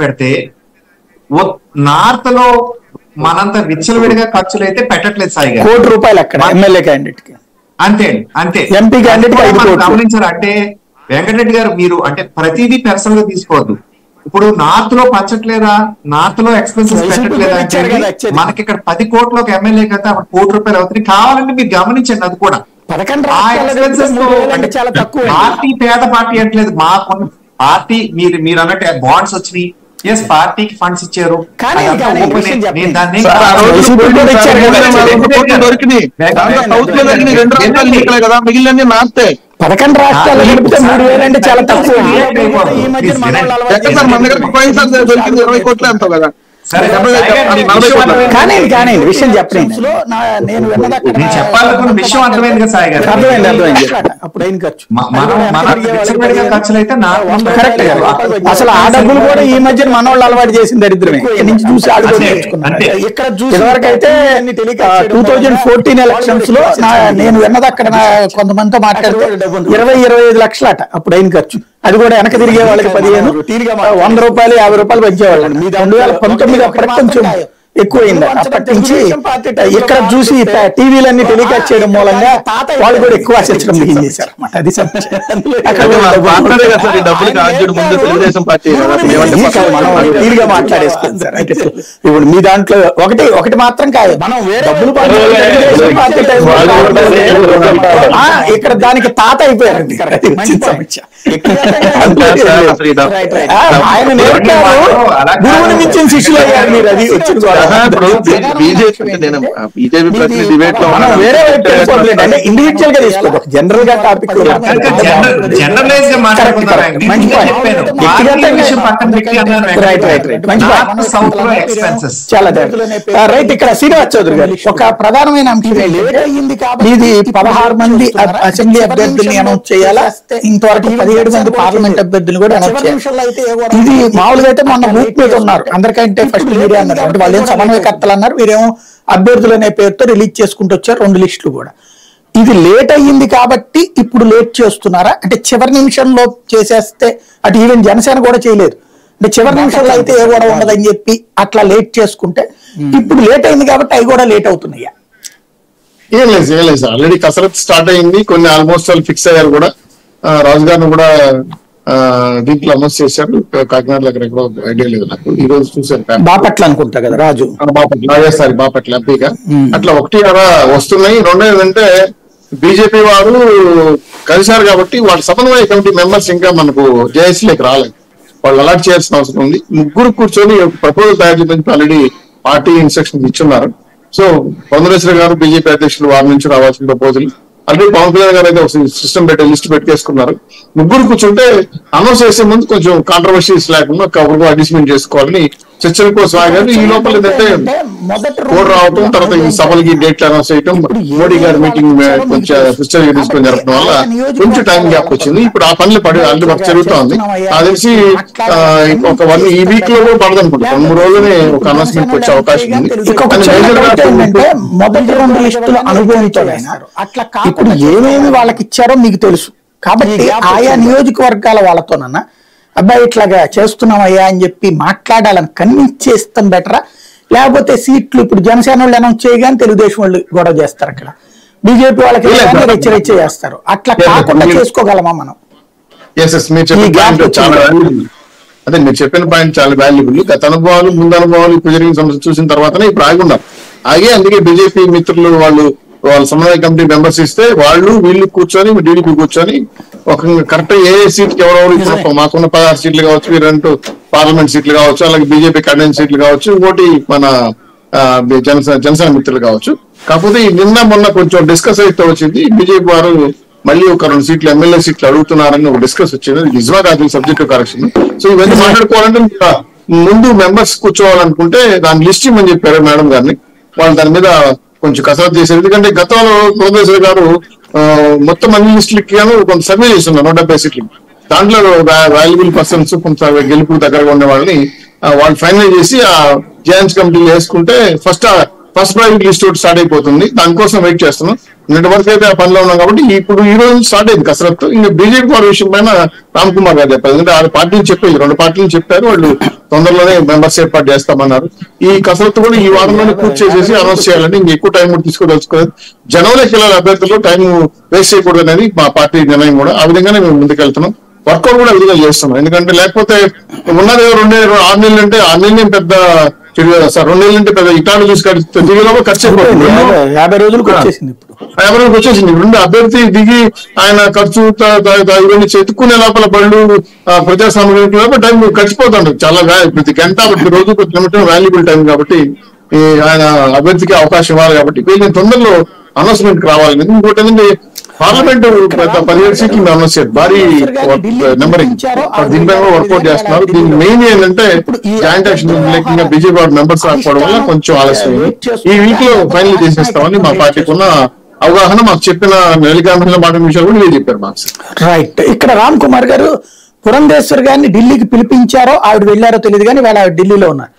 పెడితే నార్త్ లో మనంత విచ్చలవిడిగా ఖర్చులు అయితే పెట్టట్లేదు సాయి గారు. ₹1,00,00,000 అక్కడ ఎమ్మెల్యే క్యాండిడేట్ కి, అంతే అంతే. ఎంపీ క్యాండిడేట్ గమనించారు అంటే వెంకటరెడ్డి గారు, మీరు అంటే ప్రతిదీ పర్సనల్ గా తీసుకోవద్దు. ఇప్పుడు నార్త్ లో పంచట్లేదా, నార్త్ లో ఎక్స్పెన్సెస్ పెట్టట్లేదా అంటే మనకి ఇక్కడ 10 కోట్ల ఒక ఎమ్మెల్యే కదా ₹1,00,00,000 అవుతుంది. కావాలంటే మీరు గమనించండి, అది కూడా చాలా తక్కువ. పార్టీ పేద పార్టీ అంటలేదు, మా పార్టీ మీరు అన్నట్టు బాండ్స్ వచ్చినాయి, ఎస్ పార్టీకి ఫండ్స్ ఇచ్చారు, మిగిలిన నార్తే 11 రాష్ట్రాలు కలిపితే 3,000 అంటే చాలా తక్కువ. మన దగ్గర పోయినసారి దొరికింది 20 కోట్ల ఎంతో కదా. కానీ విషయం చెప్పండి, నేను చెప్పాలనుకున్న విషయం అర్థమైంది కదా సాయి గారు. అర్థమైంది. అప్పుడు అయిన ఖర్చు ఖర్చులు అయితే కరెక్ట్ కదా. అసలు ఆ డబ్బులు కూడా ఈ మధ్య మన వాళ్ళు అలవాటు చేసిన దరిద్రమే. నుంచి చూసి ఇక్కడ ఇదివరకు అయితే 2014 ఎలక్షన్స్ లో నేను విన్నది అక్కడ కొంతమందితో మాట్లాడితే 20-25 లక్షలు అట అప్పుడు అయిన ఖర్చు. అది కూడా వెనక తిరిగే వాళ్ళకి 15, ₹100, ₹50 పంచేవాళ్ళు. 2019 అప్పటికి కొంచెం ఎక్కువైంది. అప్పటి నుంచి ఇక్కడ చూసి టీవీలన్నీ టెలికాస్ట్ చేయడం మూలంగా వాళ్ళు కూడా ఎక్కువ ఆశించడం చేశారు. అది తీరిగా మాట్లాడేసుకోండి సార్. ఇప్పుడు మీ దాంట్లో ఒకటి మాత్రం కాదు, మనం డబ్బులు ఇక్కడ దానికి తాత అయిపోయారండి. సమస్య ఆయన నేర్పారు, గురువుని మించిన శిష్యులు అయ్యారు మీరు. అది వచ్చింది వేరే అంటే ఇండివిజువల్ గా తీసుకోండి, జనరల్ గా టాపిక్ చాలా రైట్. ఇక్కడ శ్రీనివాస్ చౌదరి గారు ఒక ప్రధానమైన అంశం ఏంటంటే, ఇది 16 మంది అసెంబ్లీ అభ్యర్థుల్ని అనౌన్స్ చేయాలా, ఇంతవరకు 17 మంది పార్లమెంట్ అభ్యర్థులు కూడా అనౌన్స్ చేయాలి. ఇది మామూలుగా అయితే మొన్న బూత్ మీద ఉన్నారు, అందరికంటే ఫస్ట్ మీడియా అన్నారు. అంటే వాళ్ళు ఏం సమన్వయకర్తలు అన్నారు, వీరేమో అభ్యర్థులు అనే పేరుతో రిలీజ్ చేసుకుంటూ వచ్చారు 2 లిస్టులు కూడా. ఇది లేట్ అయ్యింది కాబట్టి ఇప్పుడు లేట్ చేస్తున్నారా అంటే చివరి నిమిషంలో చేసేస్తే, అటు ఈవెన్ జనసేన కూడా చేయలేదు అంటే చివరి నిమిషంలో అయితే ఏ కూడా ఉండదని చెప్పి అట్లా లేట్ చేసుకుంటే, ఇప్పుడు లేట్ అయింది కాబట్టి అవి కూడా లేట్ అవుతున్నాయా? ఏం లేదు ఆల్రెడీ కసరత్ స్టార్ట్ అయింది, కొన్ని ఆల్మోస్ట్ వాళ్ళు ఫిక్స్ అయ్యారు కూడా. రాజు గారిని కూడా దీంట్లో అనౌన్స్ చేశారు. కాకినాడలో ఎక్కడెక్కడో ఐడియా లేదు నాకు, ఈ రోజు చూసాను. బాపట్ల అనుకుంటా కదా రాజు, బాపట్ల ఎంపీగా. అట్లా 1 వస్తున్నాయి. 2 ఏంటంటే బీజేపీ వారు కలిశారు కాబట్టి వాళ్ళ సమన్వయ కమిటీ మెంబర్స్ ఇంకా మనకు జేఏసీలోకి రాలేదు. వాళ్ళు అలాట్ చేయాల్సిన అవసరం ఉంది. 3 కూర్చొని ప్రపోజల్ తయారు చేయడానికి ఆల్రెడీ పార్టీ ఇన్స్ట్రక్షన్స్ ఇచ్చున్నారు. సో పొందరేశ్వర గారు బీజేపీ అధ్యక్షులు వారి నుంచి రావాల్సిన ప్రపోజల్ ఆల్రెడీ పవన్ కళ్యాణ్ గారు అయితే ఒక సిస్టమ్ లిస్ట్ పెట్టేసుకున్నారు. 3 కూర్చుంటే అనౌన్స్ చేసే ముందు కొంచెం కాంట్రవర్సీస్ లేకుండా ఒకరికి అడ్జస్ట్మెంట్ చేసుకోవాలని చర్చల కోసం ఆగారు. ఈ లోపల ఏంటంటే కోడ్ రావటం, తర్వాత ఈ సభలకి డేట్లు అనౌన్స్ చేయటం, మోడీ గారి మీటింగ్ కొంచెం సిస్టమ్ తీసుకొని జరపడం వల్ల కొంచెం టైం గ్యాప్ వచ్చింది. ఇప్పుడు ఆ పనులు ఆల్రెడీ వర్క్ జరుగుతోంది. అది తెలిసి ఒక ఈ వీక్ లో కూడా పడదు అనుకుంటున్నాను. 3 రోజులనే ఒక అనౌన్స్మెంట్ వచ్చే అవకాశం ఉంది. మొదటి 2 లిస్టులు అనుభవంతో ఇప్పుడు ఏమేమి వాళ్ళకి ఇచ్చారో మీకు తెలుసు కాబట్టి ఆయా నియోజకవర్గాల వాళ్ళతోనన్నా అబ్బాయి ఇట్లాగా చేస్తున్నామయ్యా అని చెప్పి మాట్లాడాలని కన్విన్స్ చేస్తాం బెటరా, లేకపోతే సీట్లు ఇప్పుడు జనసేన వాళ్ళు అనౌన్స్ చేయగానే తెలుగుదేశం వాళ్ళు గొడవ చేస్తారు, అక్కడ బీజేపీ వాళ్ళకి రెచ్చ చేస్తారు, అట్లా కాకుండా చేసుకోగలమా మనం? అదే మీరు చెప్పిన పాయింట్ చాలా వాల్యుబుల్. గత అనుభవాలు, ముందు అనుభవాలు, ఇప్పుడు జరిగిన సమస్య చూసిన తర్వాతనే ఇప్పుడు ఆగి ఉన్నారు. అందుకే బీజేపీ మిత్రులు వాళ్ళ సమన్వయ కమిటీ మెంబర్స్ ఇస్తే వాళ్ళు వీళ్ళు కూర్చొని టీడీపీ కూర్చొని ఒక కరెక్ట్ ఏ సీట్కి ఎవరెవరు ఇప్పుడు మాకున్న 16 సీట్లు కావచ్చు, 2 పార్లమెంట్ సీట్లు కావచ్చు, అలాగే బీజేపీ క్యాండిడేట్ సీట్లు కావచ్చు, ఒకటి మన జనసేన మిత్రులు కావచ్చు. కాకపోతే నిన్న మొన్న కొంచెం డిస్కస్ అయితే వచ్చింది. బీజేపీ వారు మళ్ళీ ఒక 2 సీట్లు ఎమ్మెల్యే సీట్లు అడుగుతున్నారని ఒక డిస్కస్ వచ్చింది. నిజమా కాదు సబ్జెక్ట్ కరెక్షన్. సో ఇవన్నీ మాట్లాడుకోవాలంటే ముందు మెంబర్స్ కూర్చోవాలనుకుంటే దాని లిస్ట్ ఇవ్వమని చెప్పారు మేడం గారిని. వాళ్ళు దాని మీద కొంచెం కసరత్తు చేశారు. ఎందుకంటే గతంలో ప్రొఫెసర్ గారు మొత్తం అన్ని లిస్టులకి కొంత సర్వే చేస్తున్నారు 170 సీట్లు. దాంట్లో వాల్యుబుల్ పర్సన్స్ కొంత గెలుపు దగ్గరగా ఉండే వాళ్ళని వాళ్ళు ఫైనల్ చేసి ఆ జేఎన్స్ కమిటీలు వేసుకుంటే ఫస్ట్ ఫస్ట్ ప్రైవేట్ లిస్ట్ ఒకటి స్టార్ట్ అయిపోతుంది. దానికోసం వెయిట్ చేస్తున్నాం. నిన్నటి వరకు అయితే ఆ పనిలో ఉన్నాం కాబట్టి ఇప్పుడు ఈ రోజు స్టార్ట్ అయింది కసరత్తు. ఇంకా బీజేపీ వారి విషయం పైన రామ్ కుమార్ గారు చెప్పారు. ఎందుకంటే 6 పార్టీలు చెప్పారు, 2 పార్టీలు చెప్పారు, వాళ్ళు తొందరలోనే మెంబర్స్ ఏర్పాటు చేస్తామన్నారు. ఈ కసరత్తు కూడా ఈ వారంలోనే పూర్తి చేసేసి అనౌన్స్ చేయాలని, ఇంక ఎక్కువ టైం కూడా తీసుకోదలుచుకోలేదు. జనంలోకి వెళ్ళాలి అభ్యర్థులు, టైం వేస్ట్ చేయకూడదు అనేది మా పార్టీ నిర్ణయం కూడా. ఆ విధంగానే మేము ముందుకెళ్తున్నాం. వర్కౌట్ కూడా విడుదల చేస్తున్నాం. ఎందుకంటే లేకపోతే ఉన్నది 6 నెలలు అంటే 6 నెలలు పెద్ద చెడు కదా సార్. 2 నెలలు అంటే పెద్ద ఇటాలు చూసి ఖర్చు అయిపోతుంది. 50 రోజులకు వచ్చేసింది. 50 రోజులకు వచ్చేసింది. ఇప్పుడు అభ్యర్థి దిగి ఆయన ఖర్చు ఇవన్నీ చెతుక్కునే లోపల బళ్ళు ప్రజాస్వామ్యం లోపల టైం ఖర్చిపోతాడు చాలా. ప్రతి గంట ప్రతి రోజు కిలోమీటర్ వాల్యుబుల్ టైం కాబట్టి ఆయన అభ్యర్థికి అవకాశం ఇవ్వాలి. కాబట్టి వీళ్ళని తొందరలో అనౌన్స్మెంట్ రావాలి. ఇంకోటి ఏంటంటే పార్లమెంట్ 17 సీట్లు అనౌన్స్ చేయాలి. భారీ నెంబరింగ్ దీనిపై వర్కౌట్ చేస్తున్నారు. దీని మెయిన్ ఏంటంటే జాయింట్ యాక్షన్ లేకుండా బీజేపీ వార్డు మెంబర్స్ రాకపోవడం వల్ల కొంచెం ఆలస్యం. ఈ వీక్ లో ఫైనల్ చేసేస్తామని మా పార్టీకి ఉన్న అవగాహన, మాకు చెప్పిన నెలకాంధ్రలో మాట్లాడిన విషయాలు కూడా మీరు చెప్పారు మాకు. రైట్. ఇక్కడ రామ్ కుమార్ గారు పురంధేశ్వర్ గారిని ఢిల్లీకి పిలిపించారో ఆవిడ వెళ్ళారో తెలియదు కానీ వాళ్ళ ఢిల్లీలో ఉన్నారు.